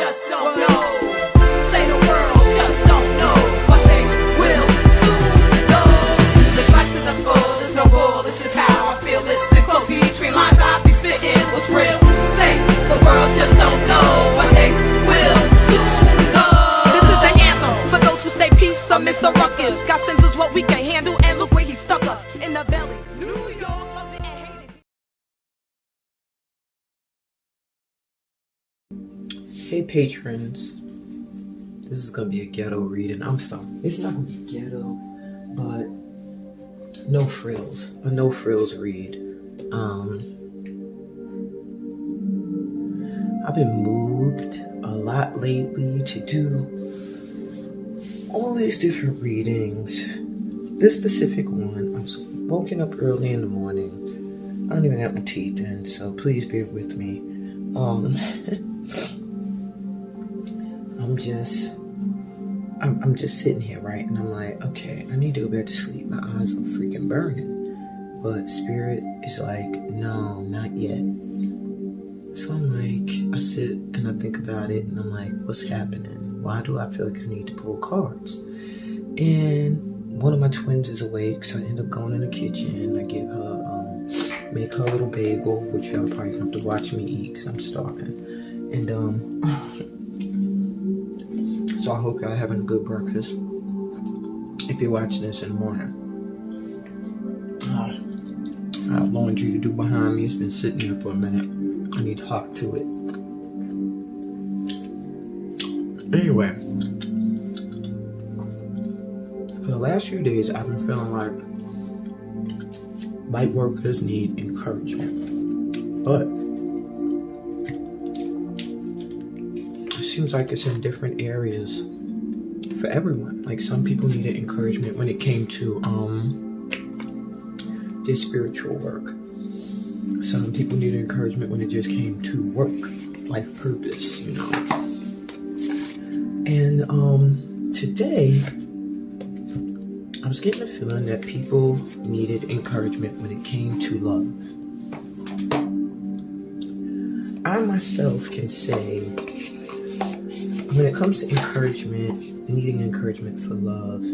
just don't know. Say the world just don't know what they will soon know. Let's rise to the full, there's no rule, it's just how I feel. Listen close between lines, I be spitting what's real. Say the world just don't know what they will soon know. This is the anthem for those who stay peace amidst the ruckus. God sends us what we can handle, and look where he stuck us, in the belly. New York, love it and hate it. Hey patrons, this is gonna be a ghetto reading. I'm sorry, it's not gonna be ghetto, but no frills, a no frills read. I've been moved a lot lately to do all these different readings. This specific one, I was woken up early in the morning. I don't even have my teeth in, so please bear with me. I'm just sitting here, right? And I'm like, okay, I need to go back to sleep. My eyes are freaking burning. But Spirit is like, no, not yet. So I'm like, I sit and I think about it, and I'm like, what's happening? Why do I feel like I need to pull cards? And one of my twins is awake, so I end up going in the kitchen. I give her, make her a little bagel, which y'all probably gonna have to watch me eat because I'm starving. And so I hope y'all having a good breakfast. If you're watching this in the morning. I have laundry to do behind me. It's been sitting there for a minute. I need to hop to it. Anyway, for the last few days, I've been feeling like light workers need encouragement. But it seems like it's in different areas for everyone. Like some people needed encouragement when it came to their spiritual work. Some people needed encouragement when it just came to work, life purpose, you know. And today, I was getting a feeling that people needed encouragement when it came to love. I myself can say, when it comes to encouragement, needing encouragement for love,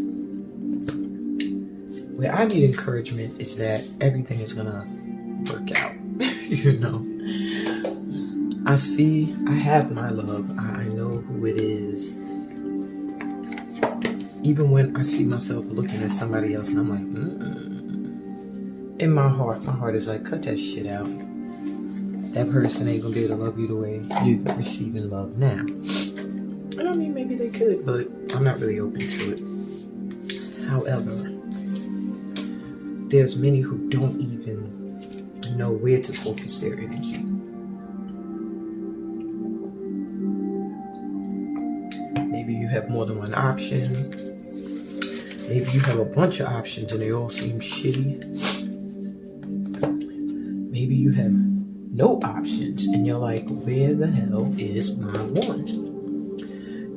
where I need encouragement is that everything is gonna work out. You know, I have my love. I know who it is. Even when I see myself looking at somebody else and I'm like, in my heart is like, cut that shit out. That person ain't gonna be able to love you the way you're receiving love now. And I mean, maybe they could, but I'm not really open to it. However, there's many who don't even know where to focus their energy. Maybe you have more than one option. Maybe you have a bunch of options and they all seem shitty. Maybe you have no options and you're like, where the hell is my one?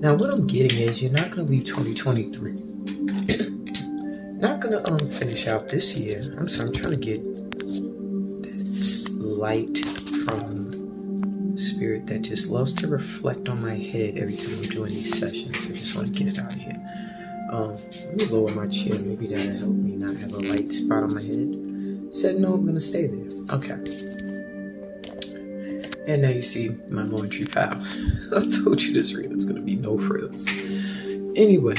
Now what I'm getting is you're not going to leave 2023. Not going to finish out this year. I'm trying to get light from Spirit that just loves to reflect on my head every time I'm doing these sessions. I just want to get it out of here. Let me lower my chair. Maybe that'll help me not have a light spot on my head. Said no, I'm going to stay there. Okay. And now you see my laundry pile. I told you this reading's going to be no frills. Anyway.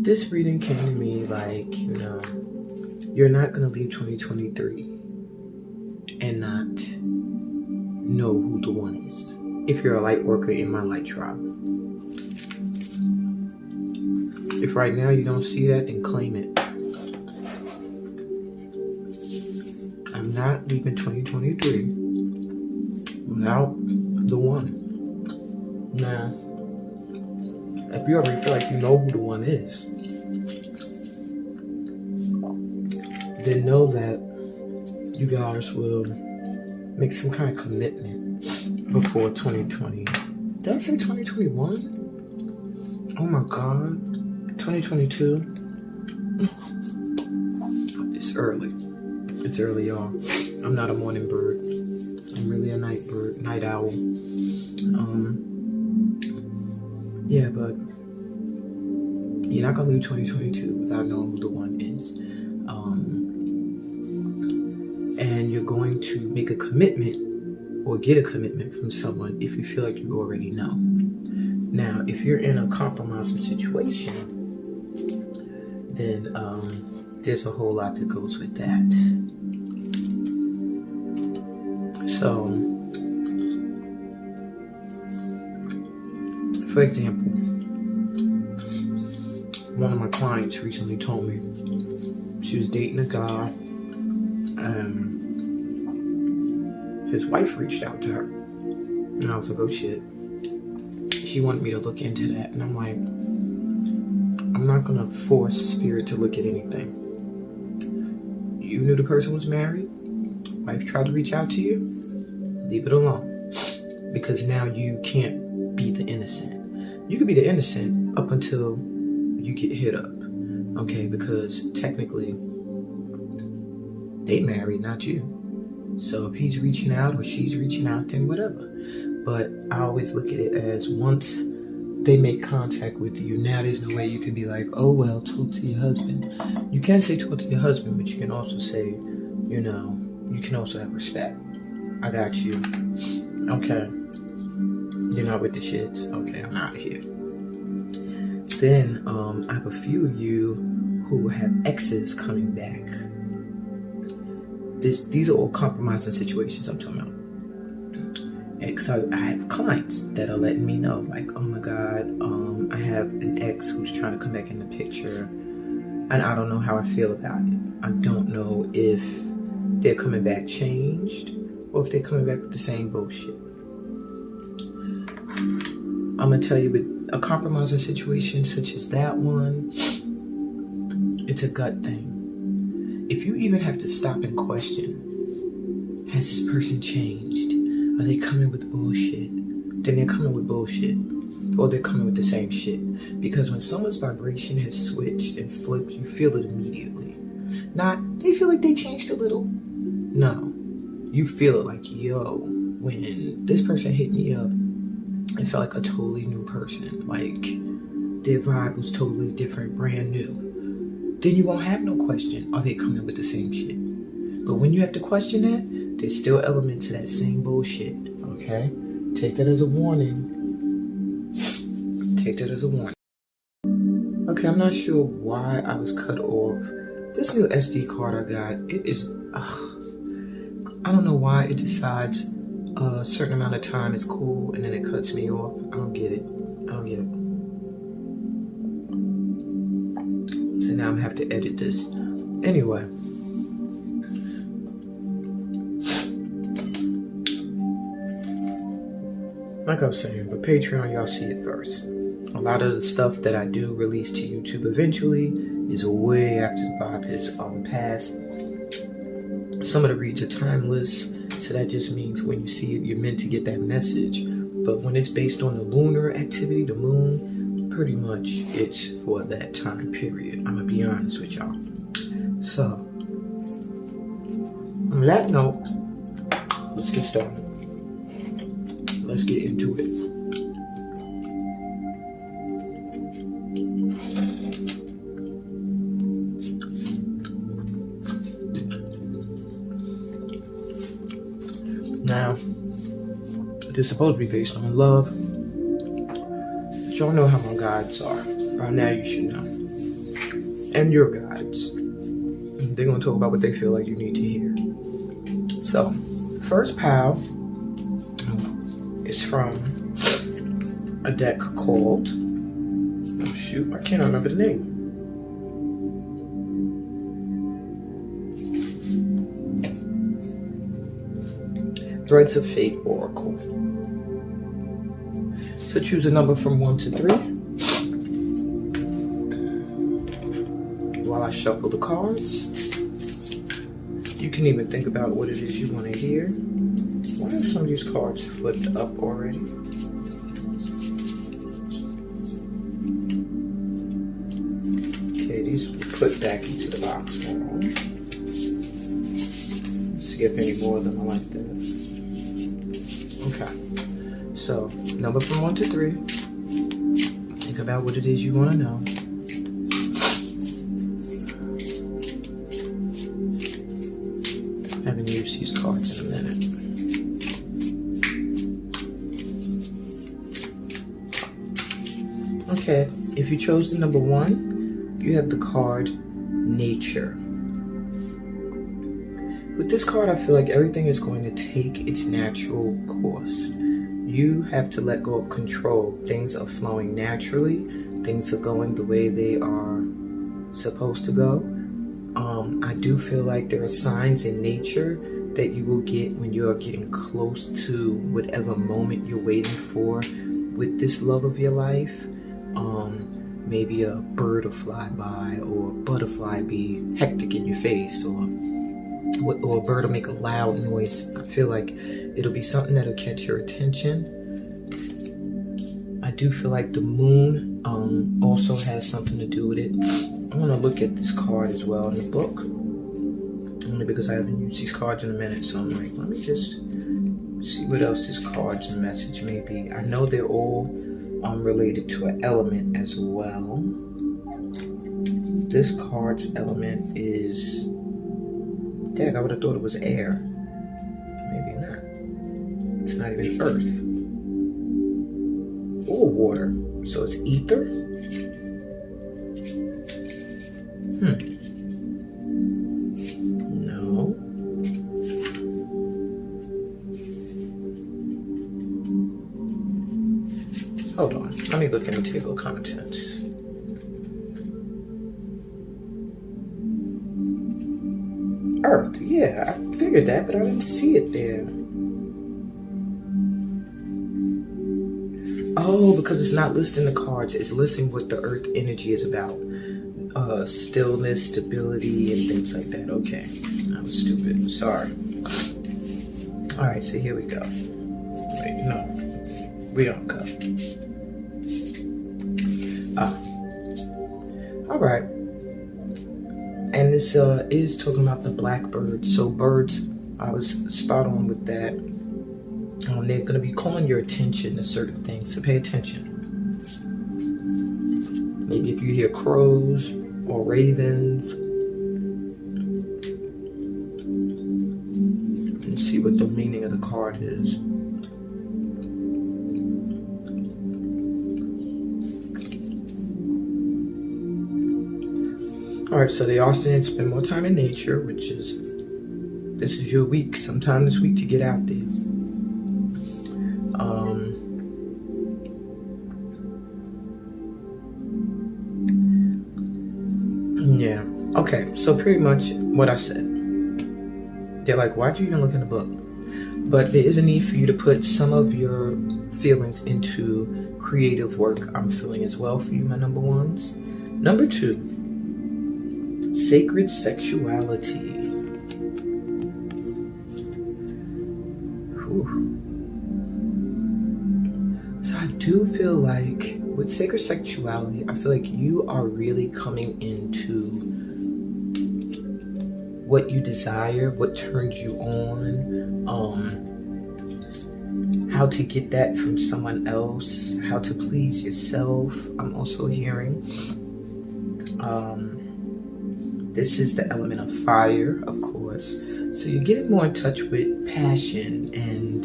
This reading came to me like, you know, you're not going to leave 2023 and not know who the one is. If you're a light worker in my light tribe. If right now you don't see that, then claim it. I'm not leaving 2023 without the one. Now, if you already feel like you know who the one is, then know that you guys will make some kind of commitment before 2020. Did I say 2021? Oh my God. 2022? It's early. It's early, y'all. I'm not a morning bird. I'm really a night bird, night owl. Yeah, but you're not gonna leave 2022 without knowing who the one is. And you're going to make a commitment or get a commitment from someone if you feel like you already know. Now, if you're in a compromising situation, then there's a whole lot that goes with that. So, for example, one of my clients recently told me she was dating a guy and his wife reached out to her. And I was like, oh shit. She wanted me to look into that. And I'm like, I'm not gonna force spirit to look at anything. You knew the person was married. Wife tried to reach out to you. Leave it alone. Because now you can't be the innocent. You could be the innocent up until you get hit up. Okay, because technically they married, not you. So if he's reaching out or she's reaching out, then whatever. But I always look at it as once they make contact with you, now there's no way you can be like, oh well, talk to your husband. You can say talk to your husband, but you can also say, you know, you can also have respect. I got you. Okay. You're not with the shits. Okay, I'm out of here. Then I have a few of you who have exes coming back. These are all compromising situations I'm talking about. Because I have clients that are letting me know, like, oh my God, I have an ex who's trying to come back in the picture, and I don't know how I feel about it. I don't know if they're coming back changed or if they're coming back with the same bullshit. I'm gonna tell you, with a compromising situation such as that one, it's a gut thing. If you even have to stop and question, has this person changed? Are they coming with bullshit? Then they're coming with bullshit. Or they're coming with the same shit. Because when someone's vibration has switched and flipped, you feel it immediately. Not, they feel like they changed a little. No. You feel it like, yo, when this person hit me up, it felt like a totally new person. Like, their vibe was totally different, brand new. Then you won't have no question, are they coming with the same shit? But when you have to question that, there's still elements of that same bullshit, okay? Take that as a warning. Take that as a warning. Okay, I'm not sure why I was cut off. This new SD card I got, it is, I don't know why it decides a certain amount of time is cool and then it cuts me off. I don't get it. So now I'm gonna have to edit this. Anyway. Like I was saying, but Patreon, y'all see it first. A lot of the stuff that I do release to YouTube eventually is way after the vibe has passed. Some of the reads are timeless, so that just means when you see it, you're meant to get that message. But when it's based on the lunar activity, the moon, pretty much it's for that time period. I'm gonna be honest with y'all. So, on that note, let's get started. Let's get into it. Now, it is supposed to be based on love. But y'all know how my guides are. By now you should know. And your guides. They're going to talk about what they feel like you need to hear. So, first pile is from a deck called, oh shoot, I can't remember the name. Threads of Fate Oracle. So choose a number from 1 to 3 while I shuffle the cards. You can even think about what it is you want to hear. Why are some of these cards flipped up already? Okay, these will put back into the box. Let's see if any more of them are like that. Okay. So, number from 1 to 3. Think about what it is you want to know. I haven't used these cards in a minute. Okay, if you chose the number 1, you have the card Nature. With this card, I feel like everything is going to take its natural course. You have to let go of control. Things are flowing naturally. Things are going the way they are supposed to go. I do feel like there are signs in nature that you will get when you are getting close to whatever moment you're waiting for with this love of your life. Maybe a bird will fly by, or a butterfly be hectic in your face, or a bird will make a loud noise. I feel like it'll be something that'll catch your attention. I do feel like the moon also has something to do with it. I want to look at this card as well in the book, only because I haven't used these cards in a minute, so I'm like, let me just see what else this card's message may be. I know they're all related to an element as well. This card's element is, dang, I would have thought it was air. Maybe not. It's not even earth or water, so it's ether. No. Hold on, let me look in the table of contents. Earth, yeah, I figured that, but I didn't see it there. Oh, because it's not listing the cards, it's listing what the earth energy is about. Stillness, stability, and things like that. Okay, I was stupid, sorry. Alright, so here we go. Wait, no, we don't go. Alright. And this is talking about the blackbird. So birds, I was spot on with that. They're going to be calling your attention to certain things, so pay attention. Maybe if you hear crows or ravens, and see what the meaning of the card is. Alright, so they are saying spend more time in nature, which is, this is your week, sometime this week to get out there. Yeah, okay, so pretty much what I said. They're like, why'd you even look in the book? But there is a need for you to put some of your feelings into creative work, I'm feeling as well for you, my number ones. Number 2, sacred sexuality. Whew. So I do feel like with sacred sexuality, I feel like you are really coming into what you desire, what turns you on, how to get that from someone else, how to please yourself. I'm also hearing this is the element of fire, of course. So you're getting more in touch with passion, and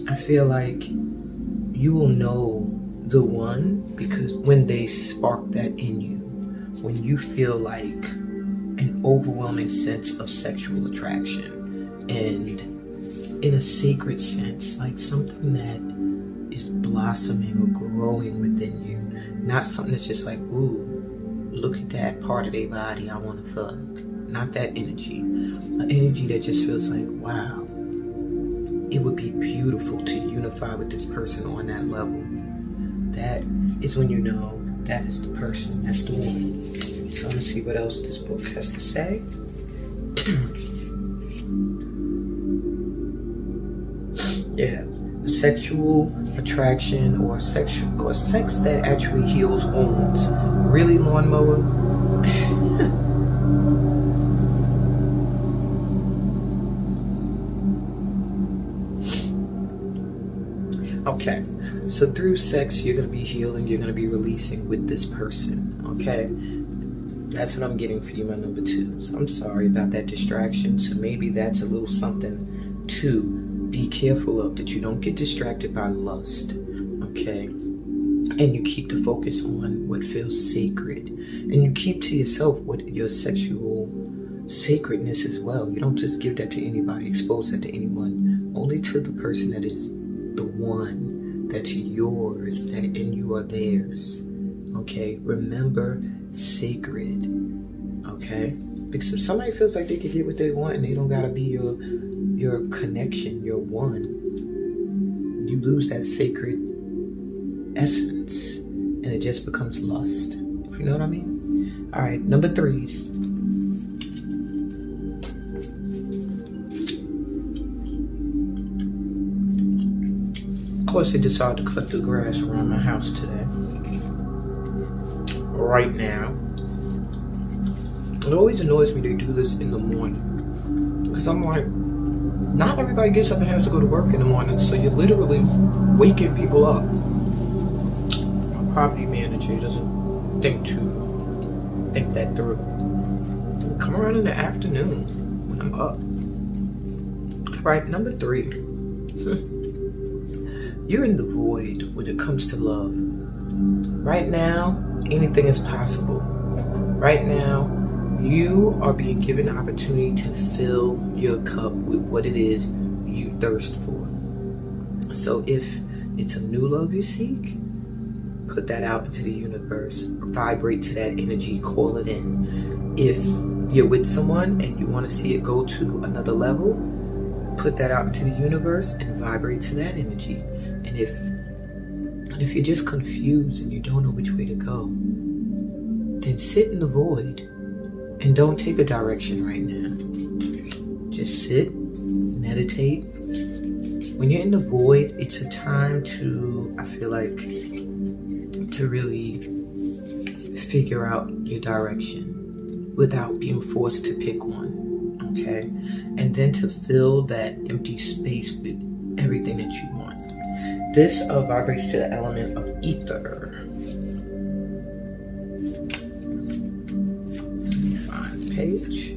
I feel like you will know the one because when they spark that in you, when you feel like an overwhelming sense of sexual attraction, and in a sacred sense, like something that is blossoming or growing within you, not something that's just like, ooh, look at that part of their body, I want to fuck. Not that energy. An energy that just feels like, wow, it would be beautiful to unify with this person on that level. That is when you know that is the person, that's the one. So I'm gonna see what else this book has to say. Yeah, a sexual attraction or sex that actually heals wounds. Really, lawnmower? Okay, so through sex, you're going to be healing, you're going to be releasing with this person, okay? That's what I'm getting for you, my number 2s. I'm sorry about that distraction, so maybe that's a little something to be careful of, that you don't get distracted by lust, okay? And you keep the focus on what feels sacred. And you keep to yourself what your sexual sacredness as well. You don't just give that to anybody, expose that to anyone. Only to the person that is the one, that's yours, and you are theirs. Okay? Remember, sacred. Okay? Because if somebody feels like they can get what they want and they don't gotta be your connection, your one, you lose that sacred essence and it just becomes lust. You know what I mean? Alright, number 3s. Of course, they decided to cut the grass around my house today. Right now. It always annoys me they do this in the morning. Because I'm like, not everybody gets up and has to go to work in the morning, so you're literally waking people up. My property manager doesn't think that through. Come around in the afternoon when I'm up. Right, number 3. You're in the void when it comes to love. Right now, anything is possible. Right now, you are being given the opportunity to fill your cup with what it is you thirst for. So if it's a new love you seek, put that out into the universe. Vibrate to that energy, call it in. If you're with someone and you want to see it go to another level, put that out into the universe and vibrate to that energy. And if you're just confused and you don't know which way to go, then sit in the void and don't take a direction right now. Just sit, meditate. When you're in the void, it's a time to, I feel like, to really figure out your direction without being forced to pick one, okay? And then to fill that empty space with everything that you want. This vibrates to the element of ether. Let me find the page.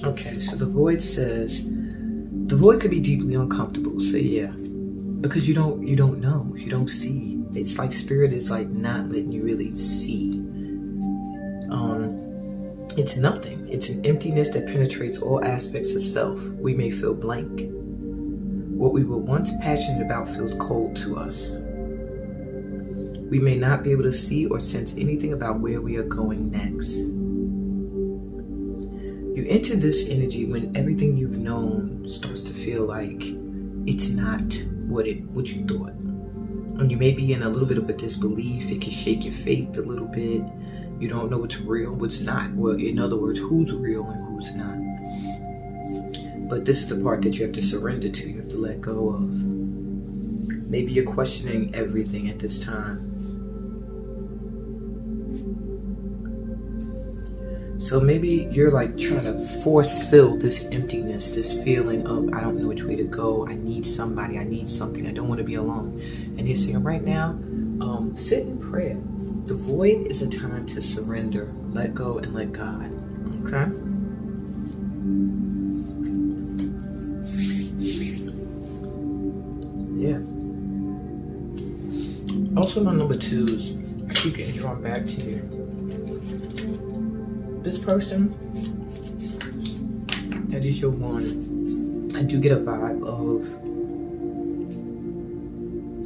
Okay, so the void says, the void could be deeply uncomfortable. So yeah, because you don't know, you don't see. It's like spirit is like not letting you really see. It's nothing. It's an emptiness that penetrates all aspects of self. We may feel blank. What we were once passionate about feels cold to us. We may not be able to see or sense anything about where we are going next. You enter this energy when everything you've known starts to feel like it's not what you thought. And you may be in a little bit of a disbelief. It can shake your faith a little bit. You don't know what's real, what's not. Well, in other words, who's real and who's not. But this is the part that you have to surrender to. You have to let go of. Maybe you're questioning everything at this time. So maybe you're like trying to force fill this emptiness, this feeling of, I don't know which way to go. I need somebody. I need something. I don't want to be alone. And you're saying right now, sit in prayer. The void is a time to surrender, let go, and let God. Okay? Yeah. Also, my number 2s, I keep getting drawn back to you. This person that is your one, I do get a vibe of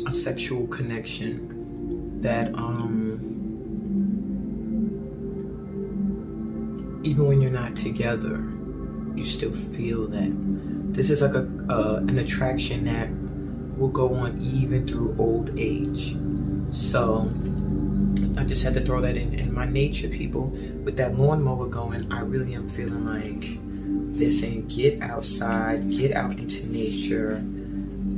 a sexual connection that even when you're not together, you still feel that. This is like an attraction that will go on even through old age. So I just had to throw that in. And my nature people, with that lawnmower going, I really am feeling like they're saying get outside, get out into nature,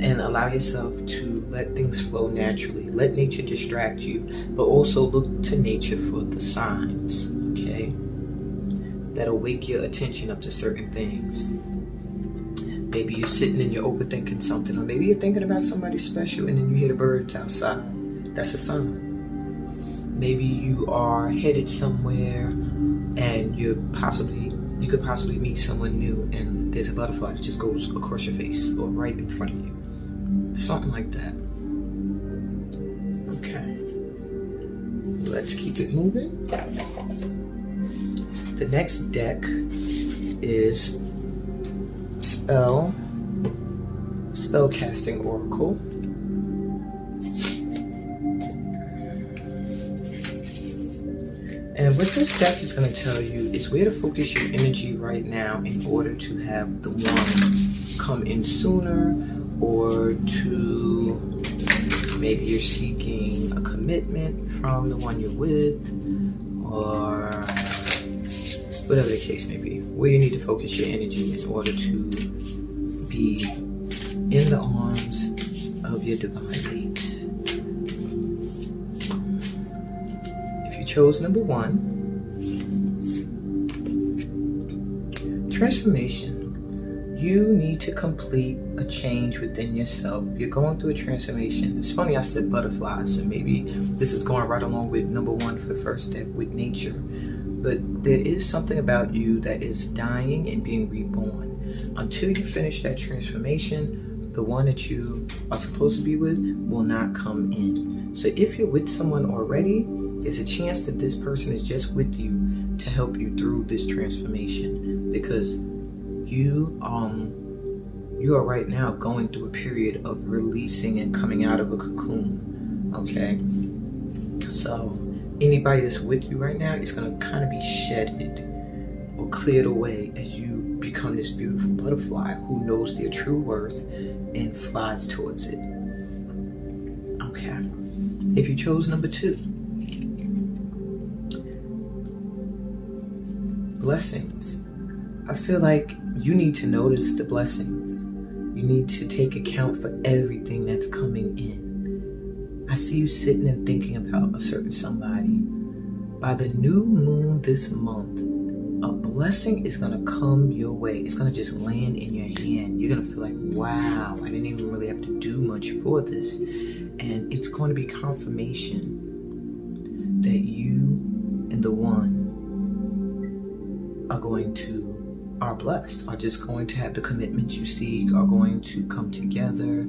and allow yourself to let things flow naturally. Let nature distract you, but also look to nature for the signs, okay? That'll wake your attention up to certain things. Maybe you're sitting and you're overthinking something, or maybe you're thinking about somebody special and then you hear the birds outside. That's a sign. Maybe you are headed somewhere and you could possibly meet someone new and there's a butterfly that just goes across your face or right in front of you. Something like that. Okay. Let's keep it moving. The next deck is Spellcasting Oracle. And what this deck is going to tell you is where to focus your energy right now in order to have the one come in sooner, or to maybe you're seeking a commitment from the one you're with, or whatever the case may be, where you need to focus your energy in order to be in the arms of your divine mate. If you chose number 1, transformation. You need to complete a change within yourself. You're going through a transformation. It's funny I said butterflies, and maybe this is going right along with number 1 for the first step with nature. But there is something about you that is dying and being reborn. Until you finish that transformation, the one that you are supposed to be with will not come in. So if you're with someone already, there's a chance that this person is just with you to help you through this transformation, because you are right now going through a period of releasing and coming out of a cocoon. Okay, so anybody that's with you right now is going to kind of be shedded or cleared away as you become this beautiful butterfly who knows their true worth and flies towards it. Okay, if you chose number 2, blessings. I feel like you need to notice the blessings. You need to take account for everything that's coming in. I see you sitting and thinking about a certain somebody. By the new moon this month, a blessing is going to come your way. It's going to just land in your hand. You're going to feel like, wow, I didn't even really have to do much for this. And it's going to be confirmation that you and the one are blessed, are just going to have the commitments you seek, are going to come together.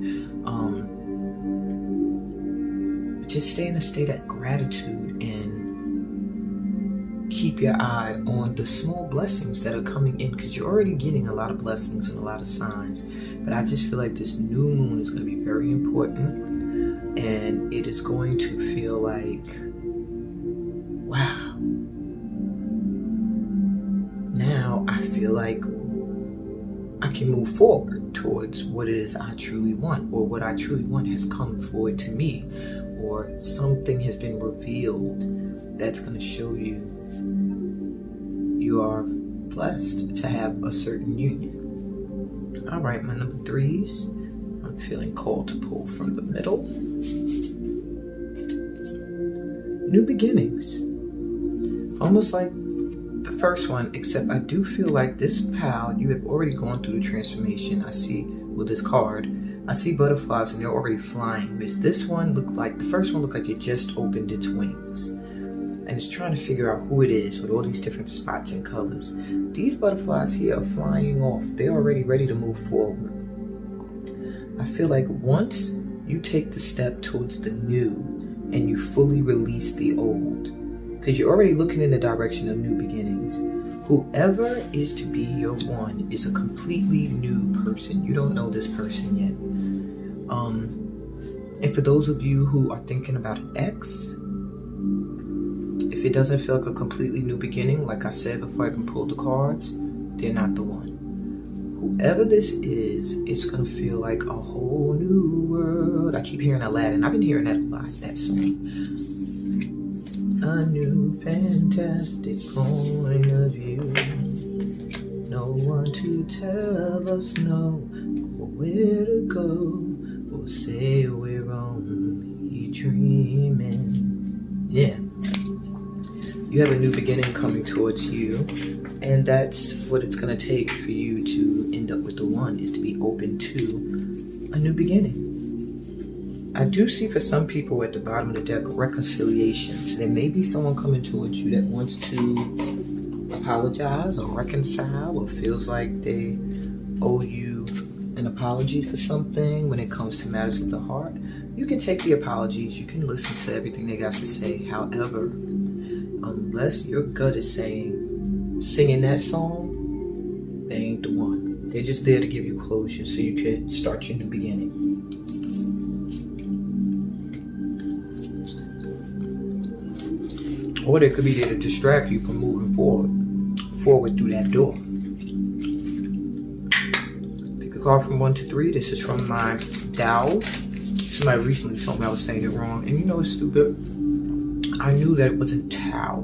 Just stay in a state of gratitude and keep your eye on the small blessings that are coming in, because you're already getting a lot of blessings and a lot of signs. But I just feel like this new moon is going to be very important, and it is going to feel like, wow. Now I feel like I can move forward towards what it is I truly want, or what I truly want has come forward to me, or something has been revealed that's going to show you you are blessed to have a certain union. All right, my number 3s, I'm feeling called to pull from the middle. New beginnings. Almost like the first one, except I do feel like this pal, you have already gone through the transformation. I see with this card, I see butterflies and they're already flying. Whereas this one looked like, the first one looked like it just opened its wings. And it's trying to figure out who it is with all these different spots and colors. These butterflies here are flying off. They're already ready to move forward. I feel like once you take the step towards the new and you fully release the old, because you're already looking in the direction of new beginnings. Whoever is to be your one is a completely new person. You don't know this person yet. And for those of you who are thinking about an ex, if it doesn't feel like a completely new beginning, like I said before I even pulled the cards, they're not the one. Whoever this is, it's going to feel like a whole new world. I keep hearing Aladdin. I've been hearing that a lot, that song. A new fantastic point of view. No one to tell us no, or where to go. say we're only dreaming. Yeah. You have a new beginning coming towards you, and that's what it's going to take for you to end up with the one, is to be open to a new beginning. I do see for some people at the bottom of the deck reconciliations. There may be someone coming towards you that wants to apologize or reconcile, or feels like they owe you an apology for something when it comes to matters of the heart. You can take the apologies, you can listen to everything they got to say. However, unless your gut is saying, singing that song, they ain't the one. They're just there to give you closure so you can start your new beginning. Or they could be there to distract you from moving forward through that door. Pick a card from 1 to 3. This is from my Tao. Somebody recently told me I was saying it wrong, and you know it's stupid. I knew that it wasn't Tao.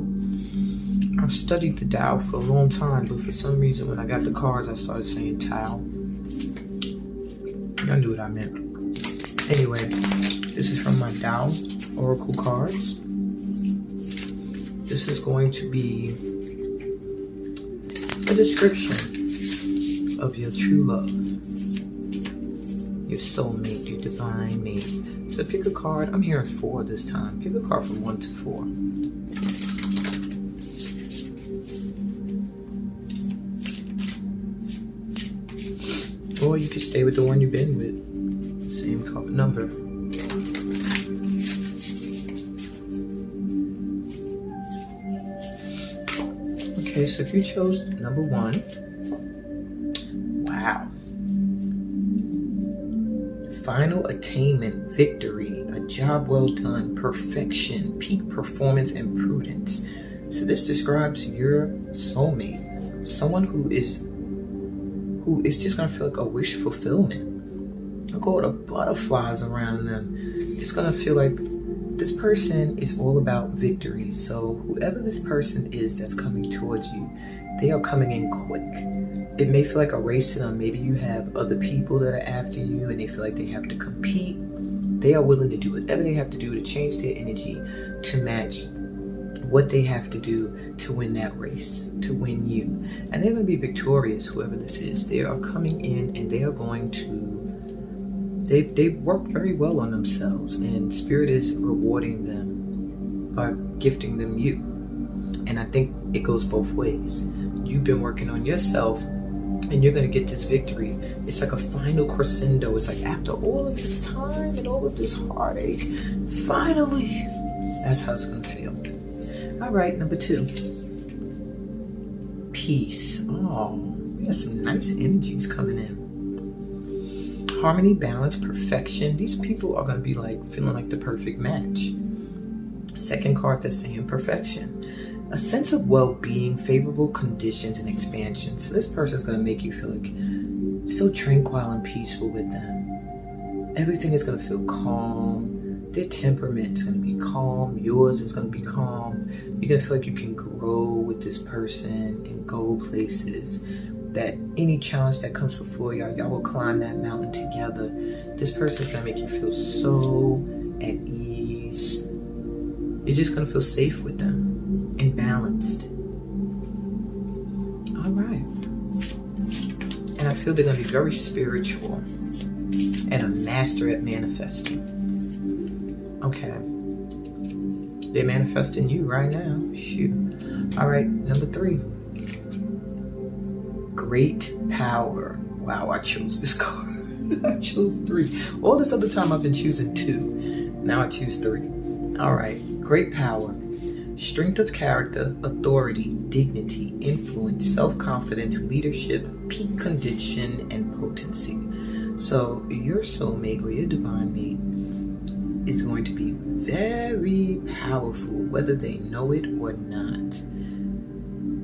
I've studied the Tao for a long time, but for some reason when I got the cards, I started saying Tao. I knew what I meant. Anyway, this is from my Tao Oracle cards. This is going to be a description of your true love, your soulmate, your divine mate. So pick a card. I'm hearing 4 this time. Pick a card from 1 to 4. Or you can stay with the one you've been with. Same number. Okay, so if you chose number 1, wow. Final attainment, victory, a job well done, perfection, peak performance, and prudence. So this describes your soulmate, someone who is just gonna feel like a wish fulfillment. Look at all the butterflies around them. It's gonna feel like this person is all about victory. So whoever this person is that's coming towards you, they are coming in quick. It may feel like a race to them. Maybe you have other people that are after you and they feel like they have to compete. They are willing to do whatever they have to do to change their energy to match what they have to do to win that race, to win you. And they're going to be victorious, whoever this is. They are coming in and they are going to, they've worked very well on themselves, and Spirit is rewarding them by gifting them you. And I think it goes both ways. You've been working on yourself and you're going to get this victory. It's like a final crescendo. It's like after all of this time and all of this heartache, finally, that's how it's going to feel. All right, number 2. Peace. Oh, we got some nice energies coming in. Harmony, balance, perfection. These people are going to be like feeling like the perfect match. Second card that's saying perfection. A sense of well-being, favorable conditions, and expansion. So this person's going to make you feel like so tranquil and peaceful with them. Everything is going to feel calm. Their temperament is going to be calm. Yours is going to be calm. You're going to feel like you can grow with this person and go places. That any challenge that comes before y'all will climb that mountain together. This person is going to make you feel so at ease. You're just going to feel safe with them and balanced. All right. And I feel they're going to be very spiritual and a master at manifesting. Okay. They're manifesting you right now. Shoot. All right, number 3. Great power. Wow, I chose this card. I chose 3. All this other time I've been choosing 2. Now I choose 3. All right. Great power. Strength of character, authority, dignity, influence, self-confidence, leadership, peak condition, and potency. So your soulmate or your divine mate is going to be very powerful, whether they know it or not.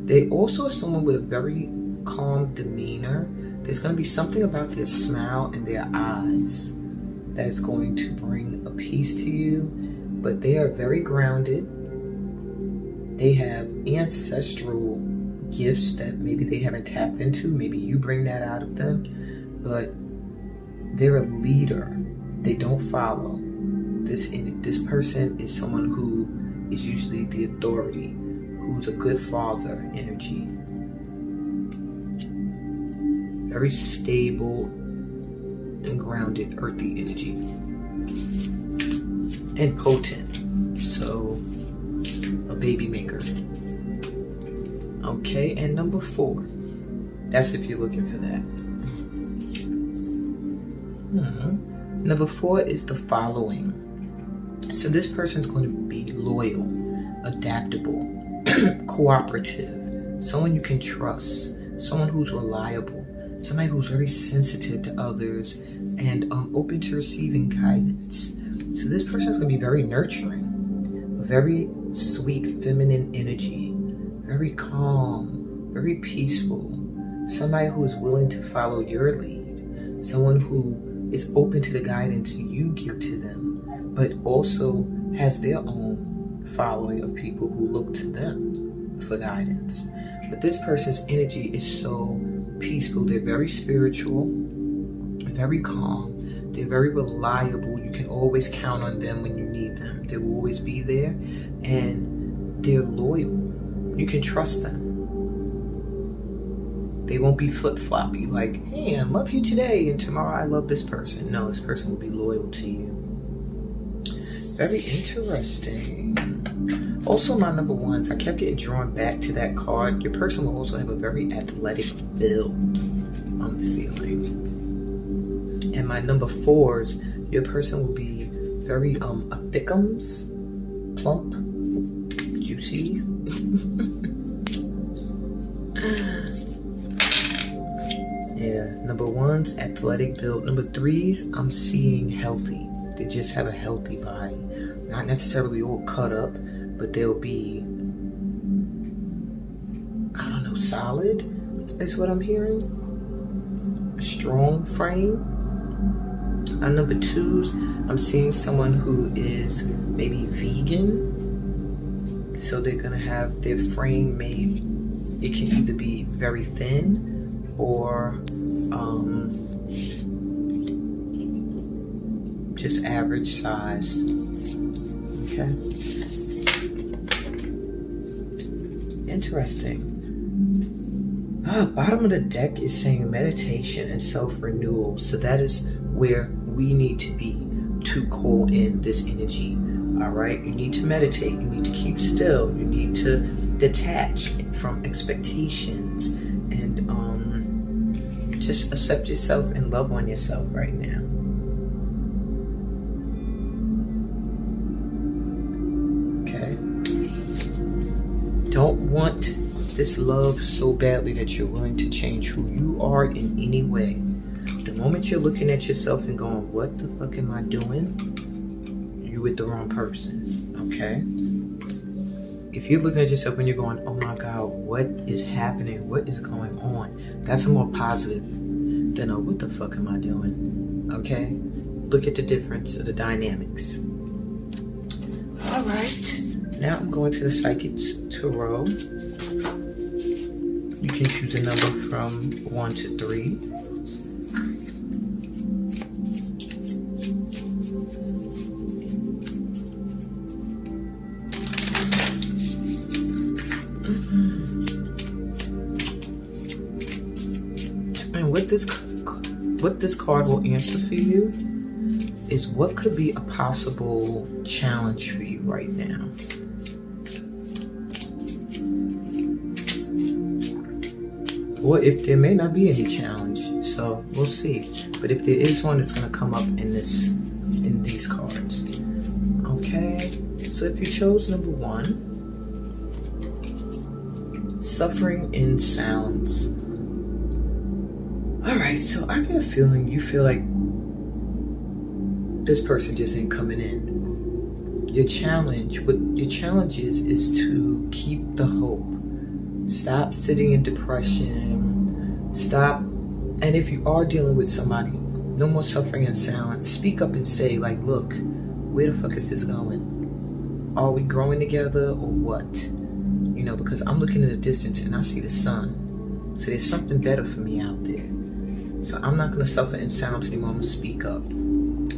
They also are someone with a very calm demeanor. There's going to be something about their smile and their eyes that is going to bring a peace to you, but they are very grounded. They have ancestral gifts that maybe they haven't tapped into. Maybe you bring that out of them, but they're a leader. They don't follow. This person is someone who is usually the authority, who's a good father energy. Very stable and grounded, earthy energy. And potent. So, a baby maker. Okay, and number 4. That's if you're looking for that. Number 4 is the following. So this person's going to be loyal, adaptable, cooperative, someone you can trust, someone who's reliable, somebody who's very sensitive to others and open to receiving guidance. So this person's going to be very nurturing, a very sweet feminine energy, very calm, very peaceful, somebody who is willing to follow your lead, someone who is open to the guidance you give to them, but also has their own following of people who look to them for guidance. But this person's energy is so peaceful. They're very spiritual, very calm. They're very reliable. You can always count on them when you need them. They will always be there, and they're loyal. You can trust them. They won't be flip-floppy like, hey, I love you today, and tomorrow I love this person. No, this person will be loyal to you. Very interesting. Also, my number 1s, I kept getting drawn back to that card. Your person will also have a very athletic build, I'm feeling. And my number 4s, your person will be very thickums, plump, juicy. Yeah, number 1s, athletic build. Number 3s, I'm seeing healthy. They just have a healthy body. Not necessarily all cut up, but they'll be, I don't know, solid is what I'm hearing. A strong frame. On number 2s, I'm seeing someone who is maybe vegan. So they're going to have their frame made. It can either be very thin or just average size. Okay. Interesting. Bottom of the deck is saying meditation and self-renewal. So that is where we need to be to call in this energy. All right. You need to meditate. You need to keep still. You need to detach from expectations and just accept yourself and love on yourself right now. Okay. Don't want this love so badly that you're willing to change who you are in any way. The moment you're looking at yourself and going, what the fuck am I doing? You're with the wrong person. Okay? If you're looking at yourself and you're going, oh my God, what is happening? What is going on? That's a more positive than a what the fuck am I doing? Okay? Look at the difference of the dynamics. All right. Now I'm going to the Psychic Tarot. You can choose a number from 1 to 3. And what this card will answer for you is what could be a possible challenge for you right now. Or if there may not be any challenge, so we'll see. But if there is one, it's going to come up in these cards. Okay, so if you chose number 1, suffering in silence. All right, so I get a feeling you feel like this person just ain't coming in. Your challenge is to keep the hope. Stop sitting in depression. Stop. And if you are dealing with somebody, no more suffering in silence. Speak up and say, like, look, where the fuck is this going? Are we growing together or what? You know, because I'm looking in the distance and I see the sun. So there's something better for me out there. So I'm not going to suffer in silence anymore. I'm going to speak up.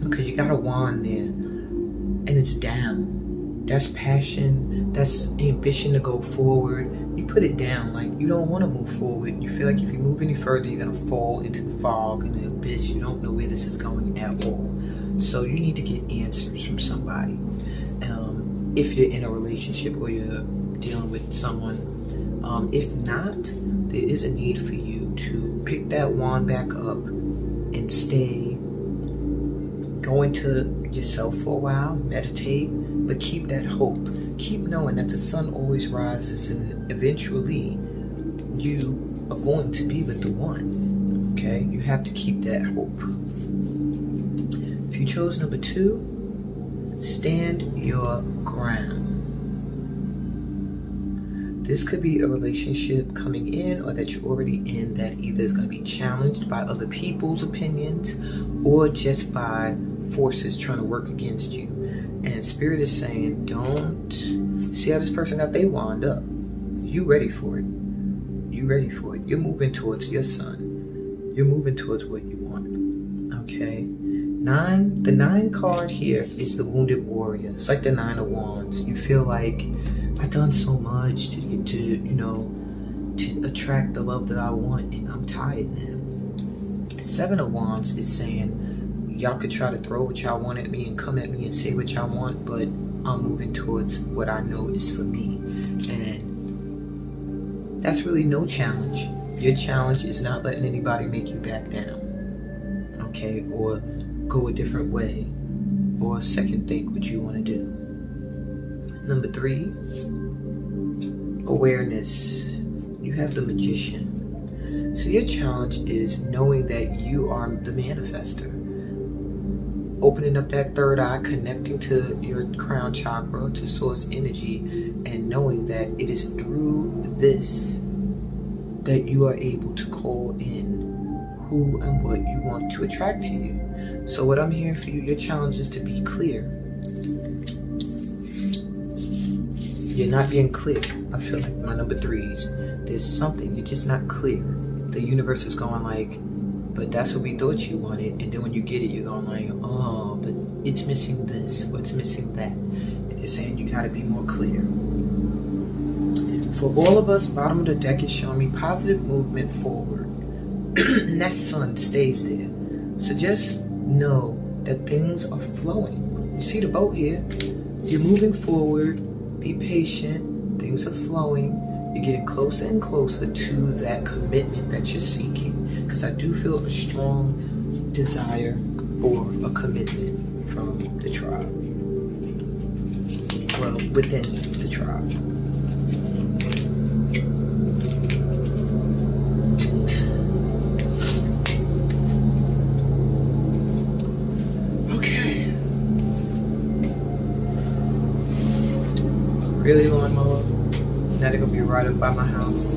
because you got a wand there and it's down. That's passion, that's ambition to go forward. You put it down, like you don't want to move forward. You feel like if you move any further, you're gonna fall into the fog and the abyss. You don't know where this is going at all. So you need to get answers from somebody. If you're in a relationship or you're dealing with someone. If not, there is a need for you to pick that wand back up and stay, go into yourself for a while, meditate, but keep that hope. Keep knowing that the sun always rises and eventually you are going to be with the one. Okay? You have to keep that hope. If you chose number 2, stand your ground. This could be a relationship coming in or that you're already in that either is going to be challenged by other people's opinions or just by forces trying to work against you. And Spirit is saying, don't see how this person got they wand up. You ready for it. You ready for it. You're moving towards your sun. You're moving towards what you want. Okay? 9, the 9 card here is the Wounded Warrior. It's like the 9 of Wands. You feel like, I've done so much to get to, to attract the love that I want, and I'm tired now. 7 of Wands is saying, y'all could try to throw what y'all want at me and come at me and say what y'all want, but I'm moving towards what I know is for me. And that's really no challenge. Your challenge is not letting anybody make you back down, okay? Or go a different way, or second think what you want to do. Number 3, awareness. You have the Magician. So your challenge is knowing that you are the manifester. Opening up that third eye, connecting to your crown chakra, to source energy, and knowing that it is through this that you are able to call in who and what you want to attract to you. So what I'm hearing for you, your challenge is to be clear. You're not being clear. I feel like my number 3s. There's something, you're just not clear. The universe is going like, but that's what we thought you wanted. And then when you get it, you're going like, oh, but it's missing this, or it's missing that. And they're saying you gotta be more clear. For all of us, bottom of the deck is showing me positive movement forward. And that sun stays there. So just know that things are flowing. You see the boat here? You're moving forward. Be patient. Things are flowing. You're getting closer and closer to that commitment that you're seeking. Because I do feel a strong desire for a commitment from the tribe. Well, within the tribe. Really, lawnmower? Now they're gonna be right up by my house.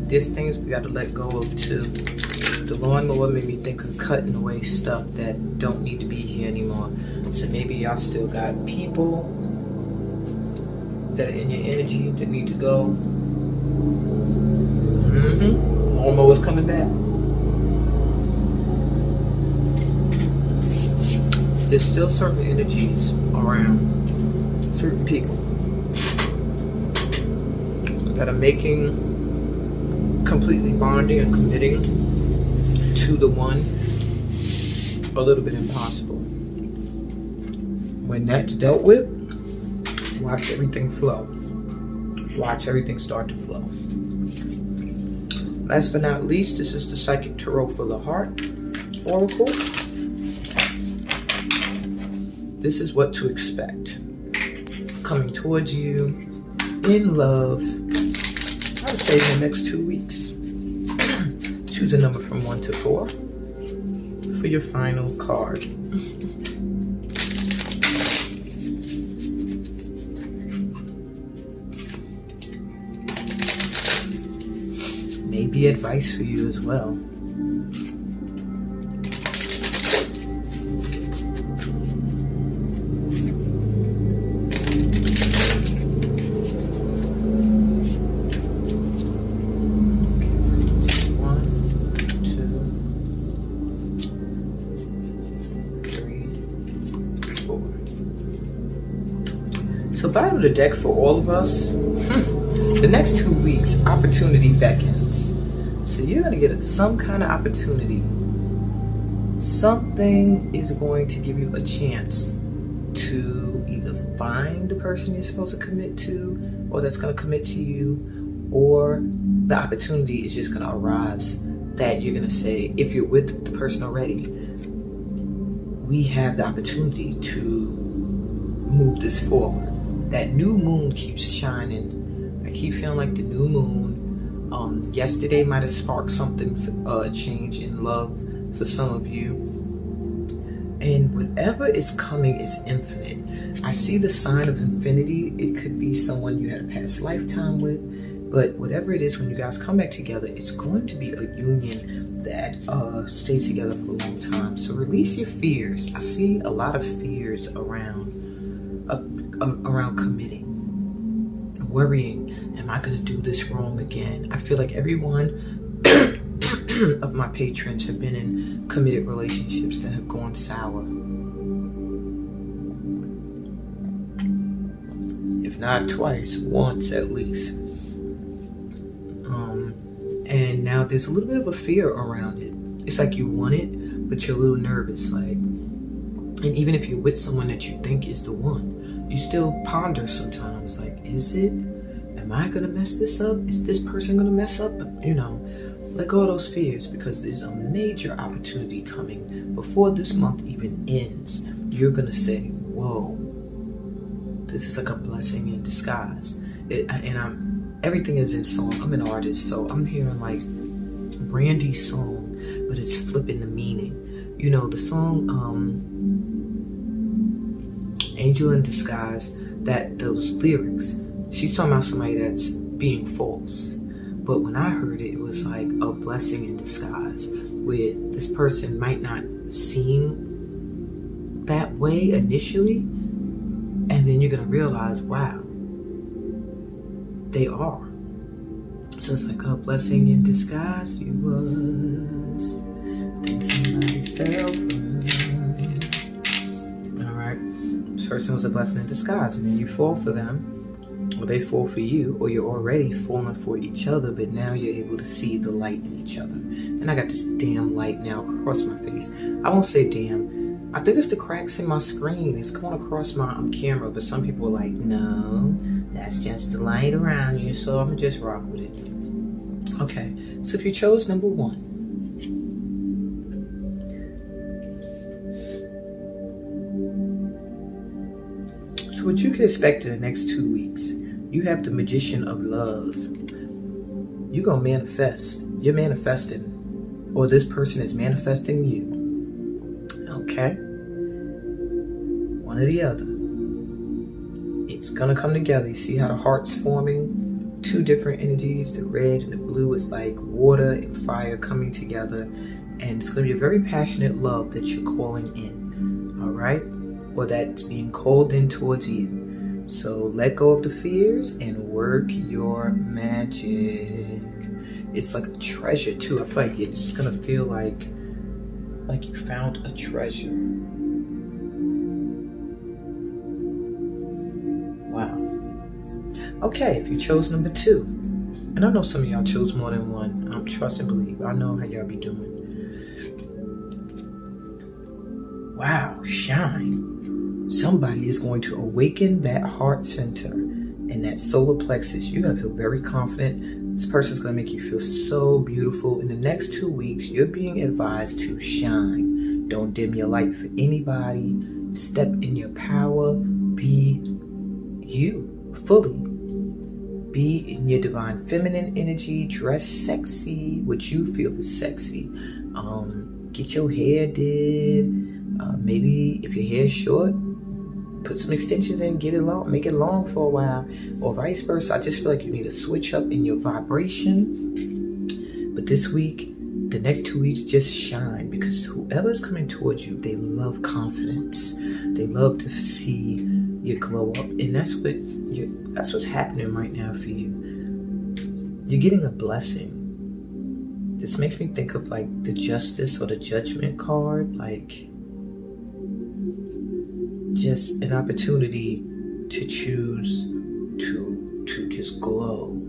There's things we gotta let go of too. The lawnmower made me think of cutting away stuff that don't need to be here anymore. So maybe y'all still got people that are in your energy that need to go. Lawnmower's coming back. There's still certain energies around certain people that are making completely bonding and committing to the one a little bit impossible. When that's dealt with, watch everything flow. Watch everything start to flow. Last but not least, this is the Psychic Tarot for the Heart Oracle. This is what to expect. Coming towards you in love, I would say in the next 2 weeks. Choose a number from 1 to 4 for your final card. Maybe advice for you as well. So bottom of the deck for all of us, the next 2 weeks, opportunity beckons. So you're going to get some kind of opportunity. Something is going to give you a chance to either find the person you're supposed to commit to, or that's going to commit to you, or the opportunity is just going to arise that you're going to say, if you're with the person already, we have the opportunity to move this forward. That new moon keeps shining. I keep feeling like the new moon. Yesterday might have sparked something, a change in love for some of you. And whatever is coming is infinite. I see the sign of infinity. It could be someone you had a past lifetime with, but whatever it is, when you guys come back together, it's going to be a union that stays together for a long time. So release your fears. I see a lot of fears around committing, worrying, am I going to do this wrong again? I feel like everyone of my patrons have been in committed relationships that have gone sour. If not twice, once at least. And now there's a little bit of a fear around it. It's like you want it, but you're a little nervous. And even if you're with someone that you think is the one, you still ponder sometimes, like, is it? Am I gonna mess this up? Is this person gonna mess up? Let go of those fears, because there's a major opportunity coming before this month even ends. You're gonna say, whoa, this is like a blessing in disguise. Everything is in song. I'm an artist, so I'm hearing like Brandy's song, but it's flipping the meaning. The song Angel in Disguise, those lyrics, she's talking about somebody that's being false. But when I heard it, it was like a blessing in disguise, where this person might not seem that way initially, and then you're going to realize, wow, they are. So it's like a blessing in disguise. You was, think somebody fell for. All right. This person was a blessing in disguise, and then you fall for them, or they fall for you, or you're already falling for each other, but now you're able to see the light in each other. And I got this damn light now across my face. I won't say damn. I think it's the cracks in my screen. It's going across my camera, but some people are like, no, that's just the light around you, so I'm gonna just rock with it. Okay, so if you chose number 1, so what you can expect in the next 2 weeks, you have the Magician of Love. You're gonna manifest. You're manifesting, or this person is manifesting you. Okay, one or the other. It's gonna come together. You see how the heart's forming? 2 different energies. The red and the blue is like water and fire coming together, and it's gonna be a very passionate love that you're calling in. All right, or that's being called in towards you. So let go of the fears and work your magic. It's like a treasure too. I feel like it's gonna feel like you found a treasure. Wow. Okay, if you chose number 2, and I know some of y'all chose more than one. Trust and believe. I know how y'all be doing. Wow, shine. Somebody is going to awaken that heart center and that solar plexus. You're going to feel very confident. This person's going to make you feel so beautiful. In the next 2 weeks, you're being advised to shine. Don't dim your light for anybody. Step in your power. Be you fully. Be in your divine feminine energy. Dress sexy. What you feel is sexy. Get your hair did. Maybe if your hair is short, put some extensions in, get it long, make it long for a while, or vice versa. I just feel like you need a switch up in your vibration. But this week, the next 2 weeks, just shine, because whoever's coming towards you, they love confidence. They love to see you glow up, and that's what's happening right now for you. You're getting a blessing. This makes me think of like the Justice or the Judgment card, like just an opportunity to choose to just glow.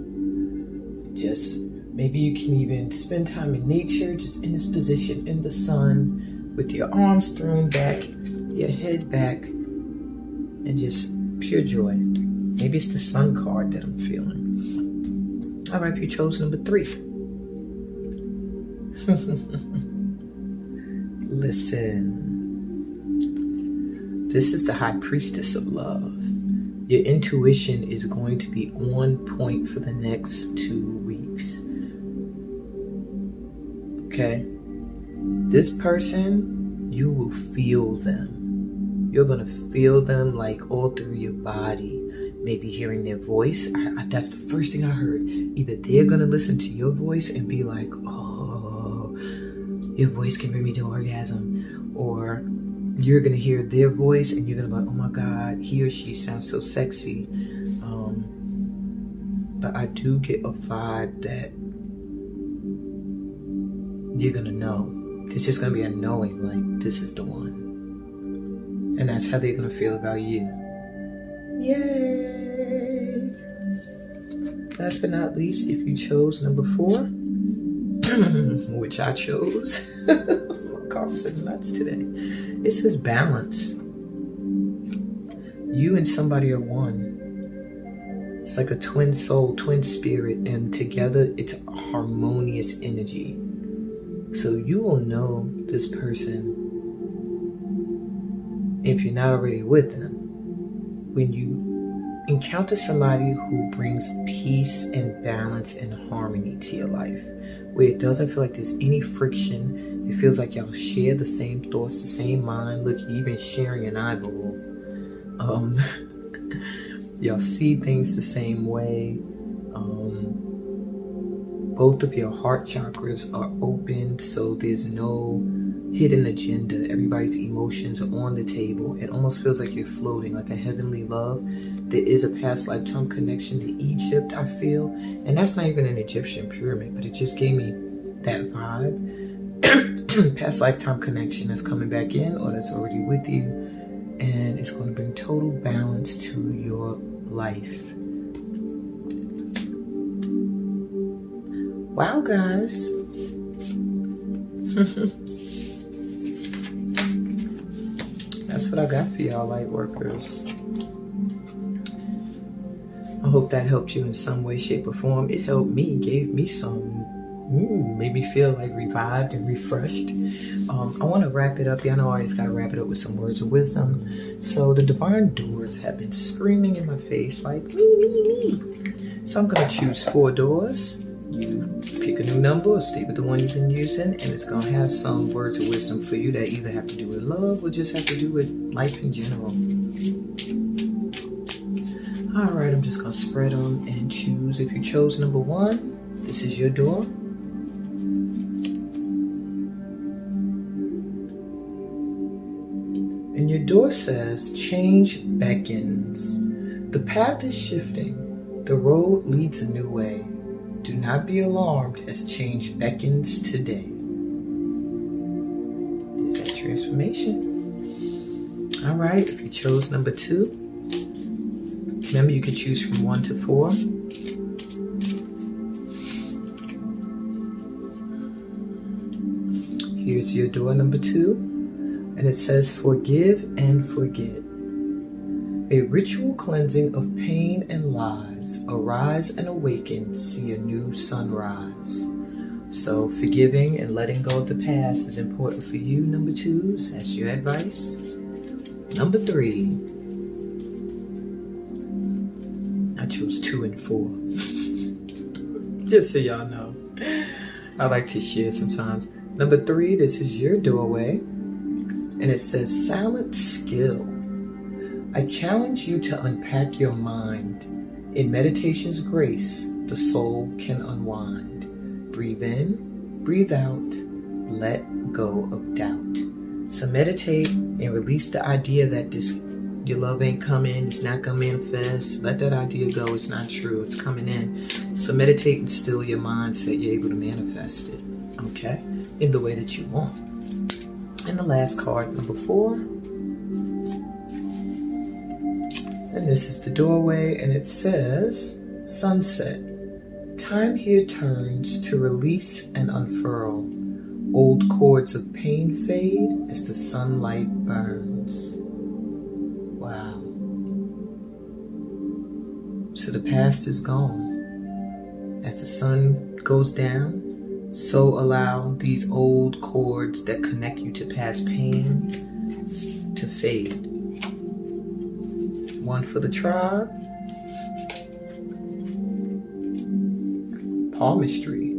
Just maybe you can even spend time in nature, just in this position in the sun, with your arms thrown back, your head back, and just pure joy. Maybe it's the sun card that I'm feeling. All right, you chose number 3. Listen, this is the High Priestess of Love. Your intuition is going to be on point for the next 2 weeks. Okay? This person, you will feel them. You're going to feel them like all through your body. Maybe hearing their voice. That's the first thing I heard. Either they're going to listen to your voice and be like, oh, your voice can bring me to orgasm. Or you're going to hear their voice and you're going to be like, oh my God, he or she sounds so sexy. But I do get a vibe that you're going to know. It's just going to be a knowing, like, this is the one. And that's how they're going to feel about you. Yay! Last but not least, if you chose number 4, which I chose, my cards are nuts today. It says balance. You and somebody are one. It's like a twin soul, twin spirit, and together it's a harmonious energy. So you will know this person, if you're not already with them, when you encounter somebody who brings peace and balance and harmony to your life, where it doesn't feel like there's any friction. It feels like y'all share the same thoughts, the same mind. Look, you're even sharing an eyeball. Y'all see things the same way. Both of your heart chakras are open, so there's no hidden agenda. Everybody's emotions are on the table. It almost feels like you're floating, like a heavenly love. There is a past lifetime connection to Egypt, I feel. And that's not even an Egyptian pyramid, but it just gave me that vibe. Past lifetime connection that's coming back in, or that's already with you. And it's going to bring total balance to your life. Wow, guys. That's what I got for y'all, light workers. I hope that helped you in some way, shape, or form. It helped me, gave me some, made me feel like revived and refreshed. I want to wrap it up. Y'all know I always got to wrap it up with some words of wisdom. So the divine doors have been screaming in my face like, me. So I'm going to choose 4 doors. You pick a new number or stay with the one you've been using, and it's going to have some words of wisdom for you that either have to do with love or just have to do with life in general. All right, I'm just going to spread them and choose. If you chose number 1, this is your door. And your door says, change beckons. The path is shifting. The road leads a new way. Do not be alarmed as change beckons today. There's that transformation. All right, if you chose number 2, remember you can choose from 1 to 4. Here's your door number 2, and it says forgive and forget. A ritual cleansing of pain and lies. Arise and awaken, see a new sunrise. So forgiving and letting go of the past is important for you, number 2s. That's your advice. Number 3. I chose 2 and 4. Just so y'all know. I like to share sometimes. Number 3, this is your doorway. And it says silent skill. I challenge you to unpack your mind. In meditation's grace, the soul can unwind. Breathe in, breathe out, let go of doubt. So meditate and release the idea that your love ain't coming, it's not gonna manifest. Let that idea go, it's not true, it's coming in. So meditate and still your mind so that you're able to manifest it, okay? In the way that you want. And the last card, number 4. And this is the doorway, and it says, sunset. Time here turns to release and unfurl. Old cords of pain fade as the sunlight burns. Wow. So the past is gone. As the sun goes down, so allow these old cords that connect you to past pain to fade. One for the tribe. Palmistry.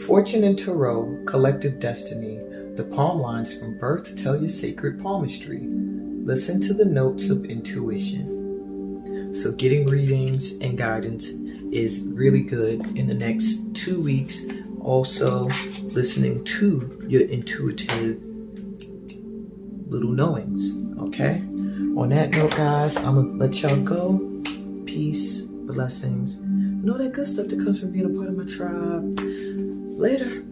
Fortune and Tarot, collective destiny. The palm lines from birth tell your sacred palmistry. Listen to the notes of intuition. So getting readings and guidance is really good in the next 2 weeks. Also listening to your intuitive little knowings, okay? On that note, guys, I'm going to let y'all go. Peace, blessings, and all that good stuff that comes from being a part of my tribe. Later.